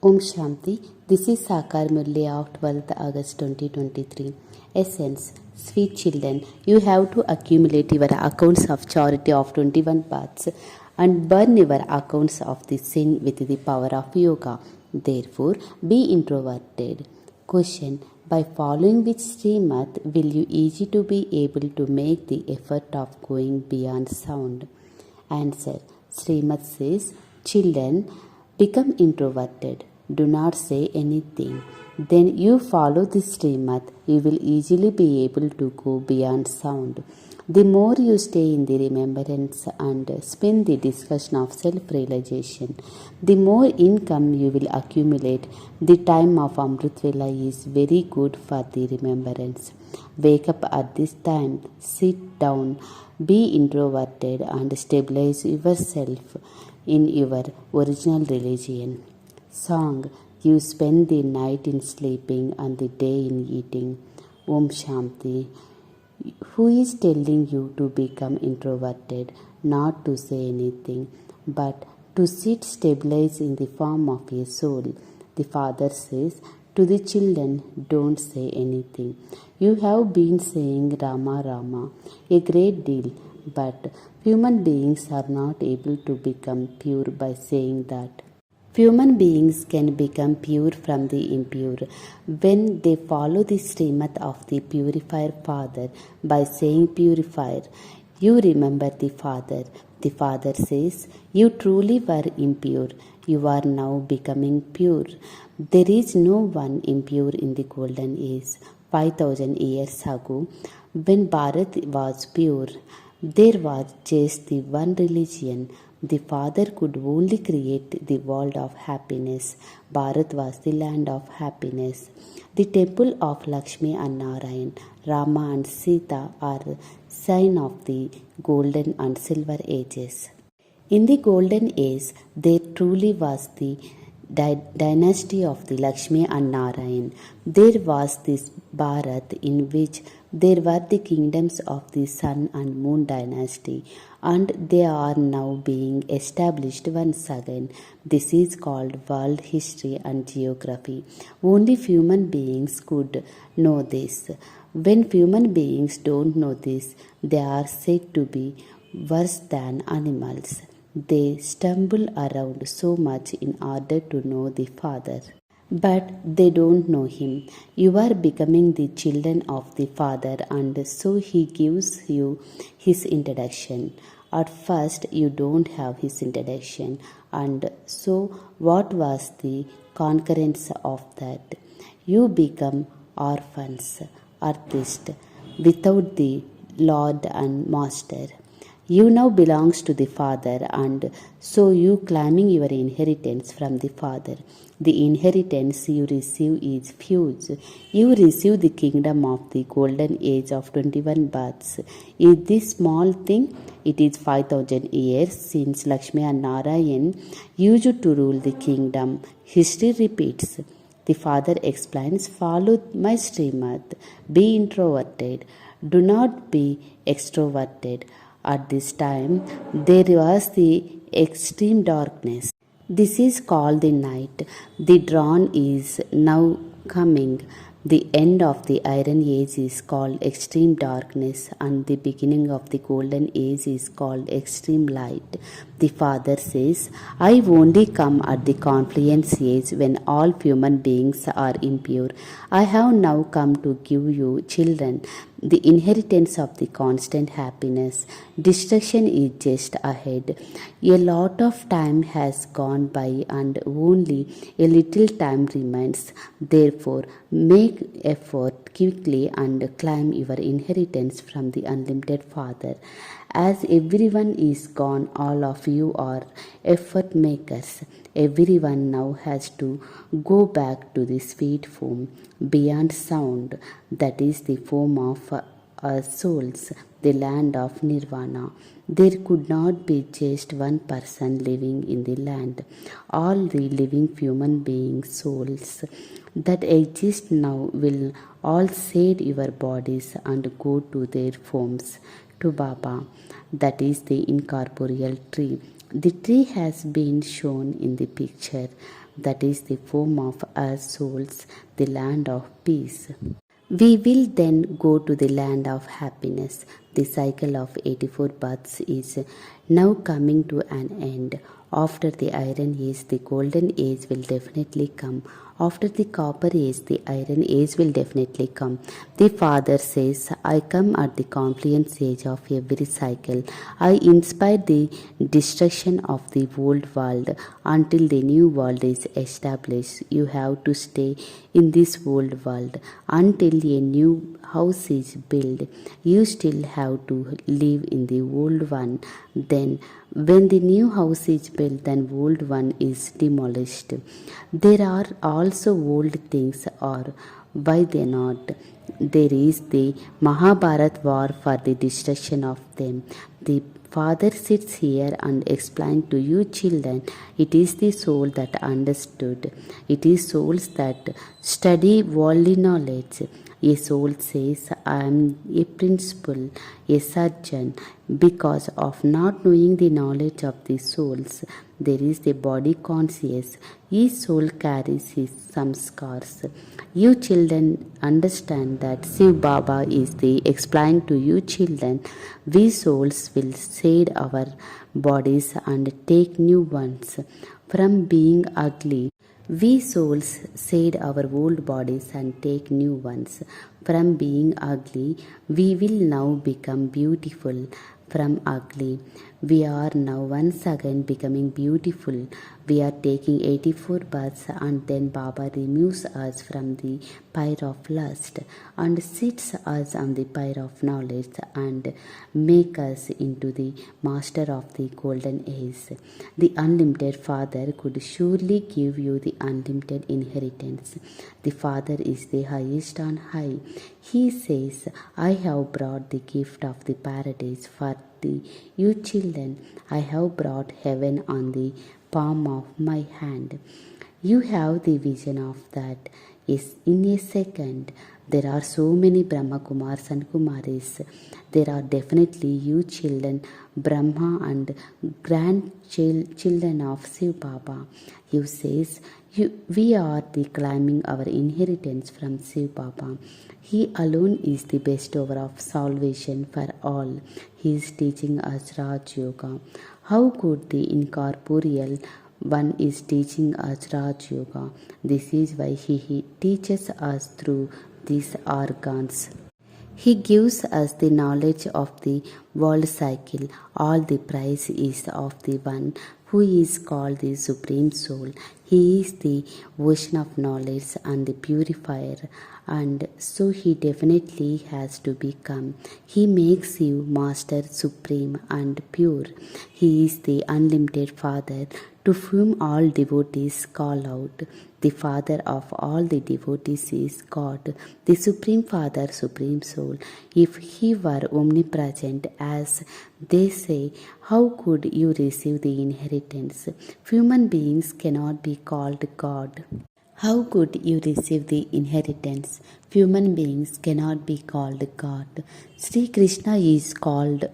Om Shanti. This is Sakar Murli of 12th August 2023. Essence. Sweet children, you have to accumulate your accounts of charity of 21 paths and burn your accounts of the sin with the power of yoga. Therefore, be introverted. Question. By following which Srimad will you easy to be able to make the effort of going beyond sound? Answer. Srimad says, children, become introverted. Do not say anything. Then you follow the Srimad, you will easily be able to go beyond sound. The more you stay in the remembrance and spend the discussion of self-realization, the more income you will accumulate. The time of Amrit Vela is very good for the remembrance. Wake up at this time, sit down, be introverted and stabilize yourself in your original religion. Song. You spend the night in sleeping and the day in eating. Om Shanti. Who is telling you to become introverted, not to say anything, but to sit stabilized in the form of a soul? The Father says to the children, don't say anything. You have been saying Rama Rama a great deal, but human beings are not able to become pure by saying that. Human beings can become pure from the impure when they follow the Srimad of the Purifier Father by saying Purifier. You remember the Father. The Father says, you truly were impure. You are now becoming pure. There is no one impure in the golden age. 5,000 years ago, when Bharat was pure, there was just the one religion. The Father could only create the world of happiness. Bharat was the land of happiness. The temple of Lakshmi and Narayan, Rama and Sita are sign of the golden and silver ages. In the golden age, there truly was the dynasty of the Lakshmi and Narayan. There was this Bharat in which there were the kingdoms of the sun and moon dynasty, and they are now being established once again. This is called world history and geography. Only human beings could know this. When human beings don't know this, they are said to be worse than animals. They stumble around so much in order to know the Father. But they don't know Him. You are becoming the children of the Father, and so He gives you His introduction. At first, you don't have His introduction, and so what was the concurrence of that? You become orphans, artists, without the Lord and Master. You now belongs to the Father, and so you claiming your inheritance from the Father. The inheritance you receive is huge. You receive the kingdom of the golden age of 21 births. Is this small thing? It is 5,000 years since Lakshmi and Narayan used to rule the kingdom. History repeats. The Father explains, follow my Srimad. Be introverted. Do not be extroverted. At this time, there was the extreme darkness. This is called the night. The dawn is now coming. The end of the Iron Age is called extreme darkness, and the beginning of the Golden Age is called extreme light. The Father says, I only come at the confluence age when all human beings are impure. I have now come to give you, children, the inheritance of the constant happiness. Destruction is just ahead. A lot of time has gone by and only a little time remains. Therefore, make effort quickly and claim your inheritance from the unlimited Father. As everyone is gone, all of you are effort makers. Everyone now has to go back to the sweet form beyond sound, that is the form of our souls, the land of nirvana. There could not be just one person living in the land. All the living human beings' souls that exist now will all shed your bodies and go to their forms, to Baba, that is the incorporeal tree. The tree has been shown in the picture. that is the form of our souls, the land of peace. We will then go to the land of happiness. The cycle of 84 births is now coming to an end. After the iron age, the golden age will definitely come. After the copper age, the iron age will definitely come. The Father says, I come at the confluence age of every cycle. I inspire the destruction of the old world until the new world is established. You have to stay in this old world until a new house is built. You still have to live in the old one. Then when the new house is built, then old one is demolished. There are also old things, or why they not? There is the Mahabharat war for the destruction of them. The Father sits here and explains to you children, it is the soul that understood. It is souls that study worldly knowledge. A soul says, I am a principal, a surgeon. Because of not knowing the knowledge of the souls, there is the body conscious. Each soul carries his some scars. You children understand that Shiv Baba is the explain to you children. We souls will shed our bodies and take new ones. From being ugly, we souls shed our old bodies and take new ones. From being ugly, we will now become beautiful. From ugly, we are now once again becoming beautiful. We are taking 84 births, and then Baba removes us from the pyre of lust and sits us on the pyre of knowledge and make us into the master of the golden age. The unlimited Father could surely give you the unlimited inheritance. The Father is the highest on high. He says, I have brought the gift of the paradise for you children. I have brought heaven on the palm of my hand. You have the vision of that. Yes, in a second. There are so many Brahma Kumars and Kumaris. There are definitely you children, Brahma and grandchildren of Shiv Baba. You says, we are the claiming our inheritance from Shiv Baba. He alone is the bestower of salvation for all. He is teaching us Raj Yoga. How could the incorporeal one is teaching us Raj Yoga? This is why he teaches us through these organs. He gives us the knowledge of the world cycle. All the prize is of the one who is called the Supreme Soul. He is the ocean of knowledge and the purifier, and so he definitely has to become. He makes you Master Supreme and pure. He is the unlimited Father to whom all devotees call out. The Father of all the devotees is God, the Supreme Father, Supreme Soul. If He were omnipresent, as they say, how could you receive the inheritance? Human beings cannot be called God. How could you receive the inheritance? Human beings cannot be called God. Sri Krishna is called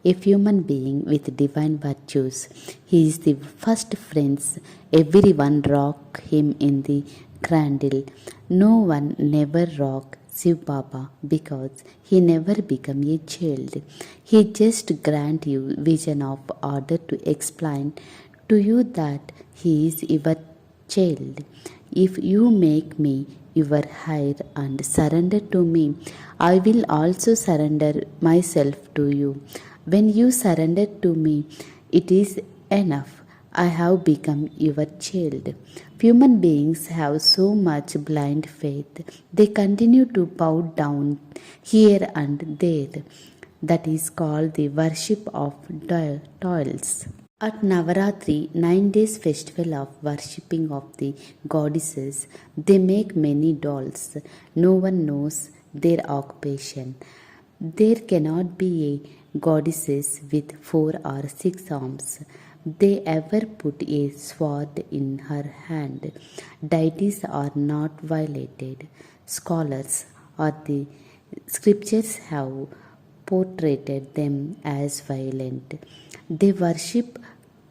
a human being with divine virtues. He is the first prince. Everyone rock him in the cradle. No one never rock Shiv Baba because he never become a child. He just grant you vision of order to explain to you that he is your child. If you make me your hire and surrender to me, I will also surrender myself to you. When you surrender to me, it is enough. I have become your child. Human beings have so much blind faith. They continue to bow down here and there. That is called the worship of toils. At Navaratri, 9 days festival of worshipping of the goddesses, they make many dolls. No one knows their occupation. There cannot be a goddesses with 4 or 6 arms. They ever put a sword in her hand. Deities are not violated. Scholars or the scriptures have portrayed them as violent. They worship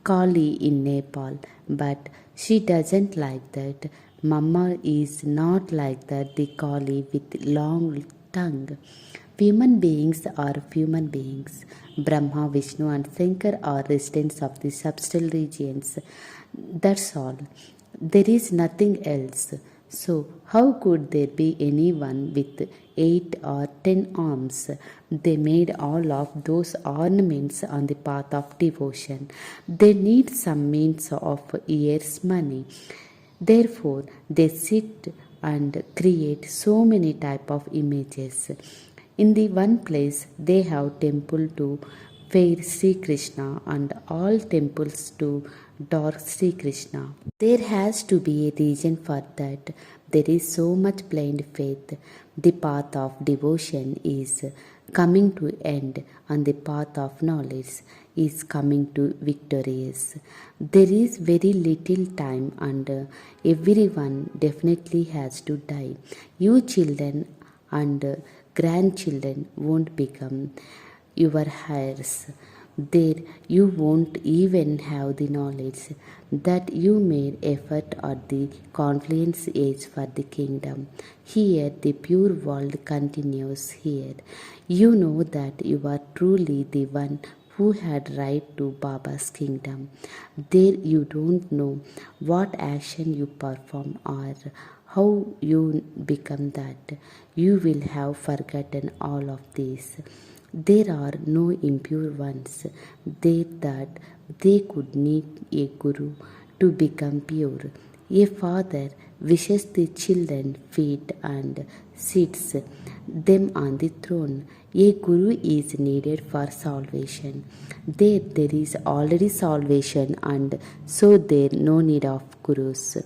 Kali in Nepal, but She doesn't like that. Mama is not like that, the collie with long tongue. Human beings are human beings. Brahma, Vishnu, and Shankar are residents of the subtle regions. That's all. There is nothing else. So, how could there be anyone with 8 or 10 arms? They made all of those ornaments on the path of devotion. They need some means of year's money. Therefore, they sit and create so many type of images. In the one place, they have temple to fair Sri Krishna and all temples to dark Sri Krishna. There has to be a reason for that. There is so much blind faith. The path of devotion is coming to end, and the path of knowledge is coming to victorious. There is very little time, and everyone definitely has to die. You children and grandchildren won't become your heirs. There you won't even have the knowledge that you made effort at the confluence age for the kingdom. Here the pure world continues here. You know that you are truly the one who had right to Baba's kingdom. There you don't know what action you perform or how you become that. You will have forgotten all of this. There are no impure ones there that they could need a guru to become pure. A father wishes the children feet and sits them on the throne. A guru is needed for salvation. There is already salvation, and so there no need of gurus.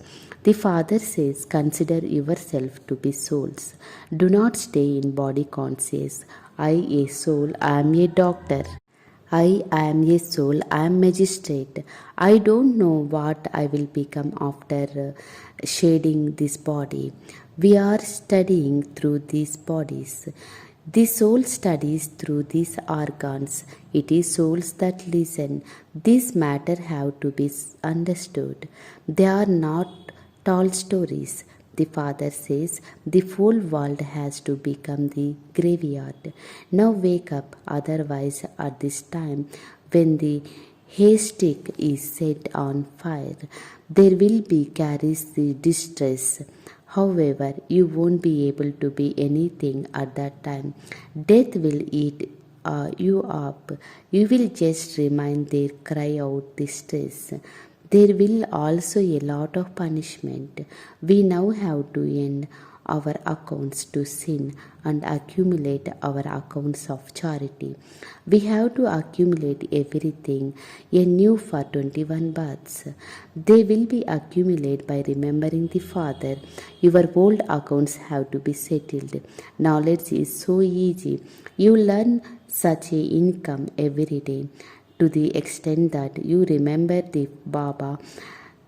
The Father says, consider yourself to be souls. Do not stay in body conscious. I, a soul, am a doctor. I am a soul, I am magistrate. I don't know what I will become after shedding this body. We are studying through these bodies. The soul studies through these organs. It is souls that listen. This matter have to be understood. They are not tall stories. The Father says the whole world has to become the graveyard. Now wake up, otherwise at this time when the haystack is set on fire, there will be carries the distress. However, you won't be able to be anything at that time. Death will eat you up. You will just remain there, cry out distress. There will also a lot of punishment. We now have to end our accounts to sin and accumulate our accounts of charity. We have to accumulate everything anew for 21 births. They will be accumulated by remembering the Father. Your old accounts have to be settled. Knowledge is so easy. You learn such a income every day. To the extent that you remember the Baba,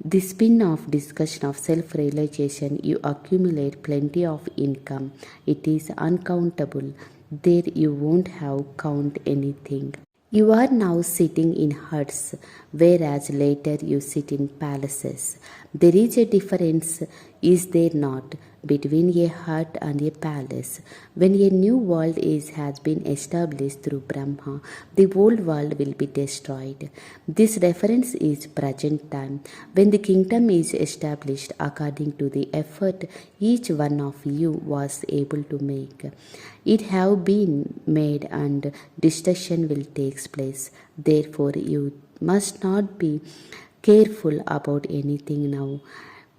the spin of discussion of self-realization, you accumulate plenty of income. It is uncountable. There you won't have count anything. You are now sitting in huts, whereas later you sit in palaces. There is a difference, is there not, between a hut and a palace? When a new world has been established through Brahma, the old world will be destroyed. This reference is present time, when the kingdom is established according to the effort each one of you was able to make. It have been made, and destruction will take place. Therefore, you must not be careful about anything now.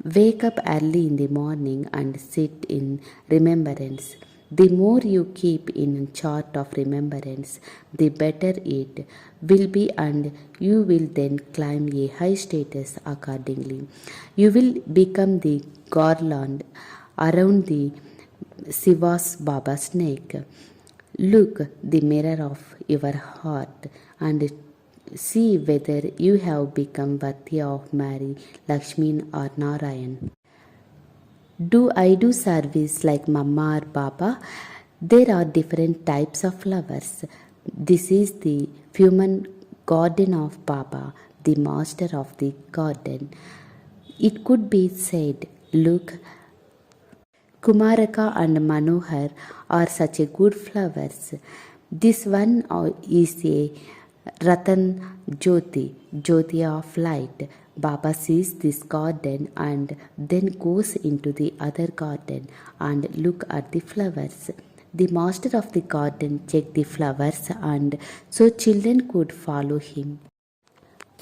Wake up early in the morning and sit in remembrance. The more you keep in chart of remembrance, the better it will be, and you will then climb a high status accordingly. You will become the garland around the Shiva's Baba's neck. Look the mirror of your heart and see whether you have become worthy of marry Lakshmi or Narayan. Do I do service like Mama or Baba? There are different types of flowers. This is the human garden of Baba, the master of the garden. It could be said, look, Kumaraka and Manohar are such a good flowers. This one is a Ratan Jyoti of light. Baba sees this garden and then goes into the other garden and look at the flowers. The master of the garden checked the flowers and so children could follow him.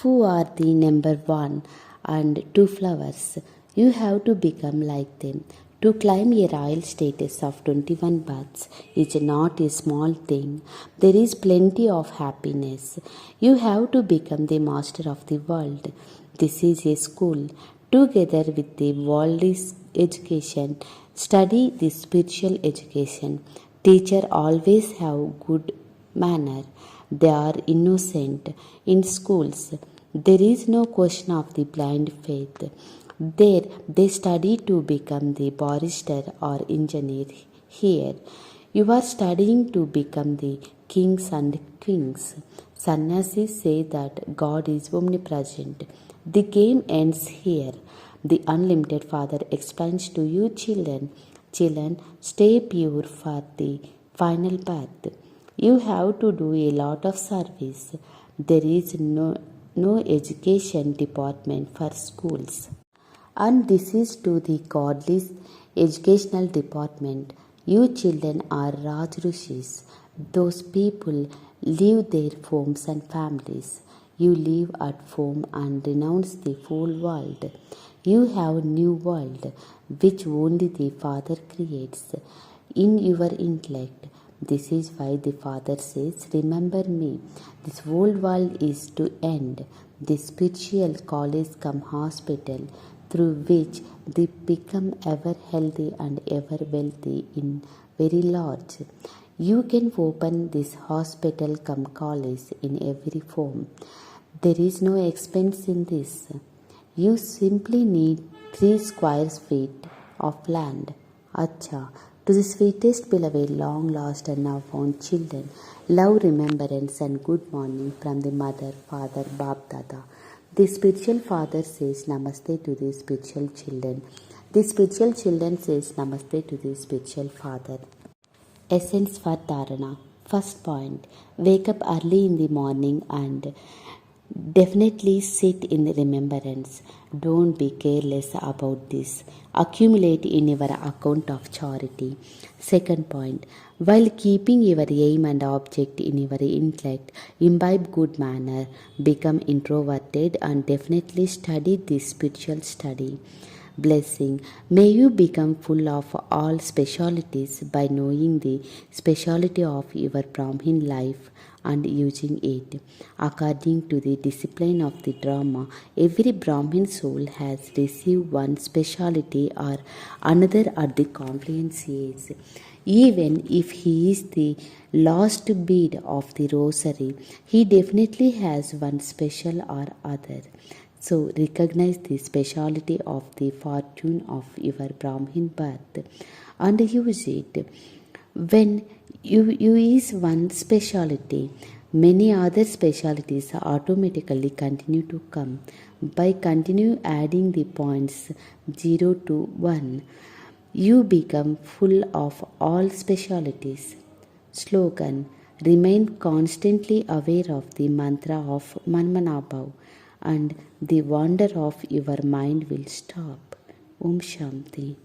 Who are the number one and two flowers? You have to become like them. To climb a royal status of 21 births is not a small thing. There is plenty of happiness. You have to become the master of the world. This is a school. Together with the worldly education, study the spiritual education. Teacher always have good manner. They are innocent. In schools, there is no question of the blind faith. There, they study to become the barrister or engineer. Here, you are studying to become the kings and queens. Sannyasis say that God is omnipresent. The game ends here. The unlimited Father explains to you, children, stay pure for the final birth. You have to do a lot of service. There is no education department for schools. And this is to the godly educational department. You children are Raj Rishis. Those people leave their homes and families. You live at home and renounce the whole world. You have new world which only the Father creates in your intellect. This is why the Father says, remember me. This whole world is to end. The spiritual college come hospital through which they become ever healthy and ever wealthy in very large. You can open this hospital come college in every form. There is no expense in this. You simply need 3 square feet of land. Acha. To the sweetest beloved, long lost and now found children, love, remembrance and good morning from the mother, father, Bab Dada. The spiritual father says namaste to the spiritual children. The spiritual children says namaste to the spiritual father. Essence for Dharana. First point, wake up early in the morning and definitely sit in remembrance. Don't be careless about this. Accumulate in your account of charity. Second point, while keeping your aim and object in your intellect, imbibe good manner, become introverted and definitely study this spiritual study. Blessing. May you become full of all specialities by knowing the speciality of your Brahmin life and using it. According to the discipline of the drama, every Brahmin soul has received one speciality or another at the confluence age. Even if he is the last bead of the rosary, he definitely has one special or other. So recognize the speciality of the fortune of your Brahmin birth and use it. When you use one speciality, many other specialities automatically continue to come. By continue adding the points 0 to 1, you become full of all specialities. Slogan. Remain constantly aware of the mantra of Manmanabhav and the wonder of your mind will stop. Om Shanti.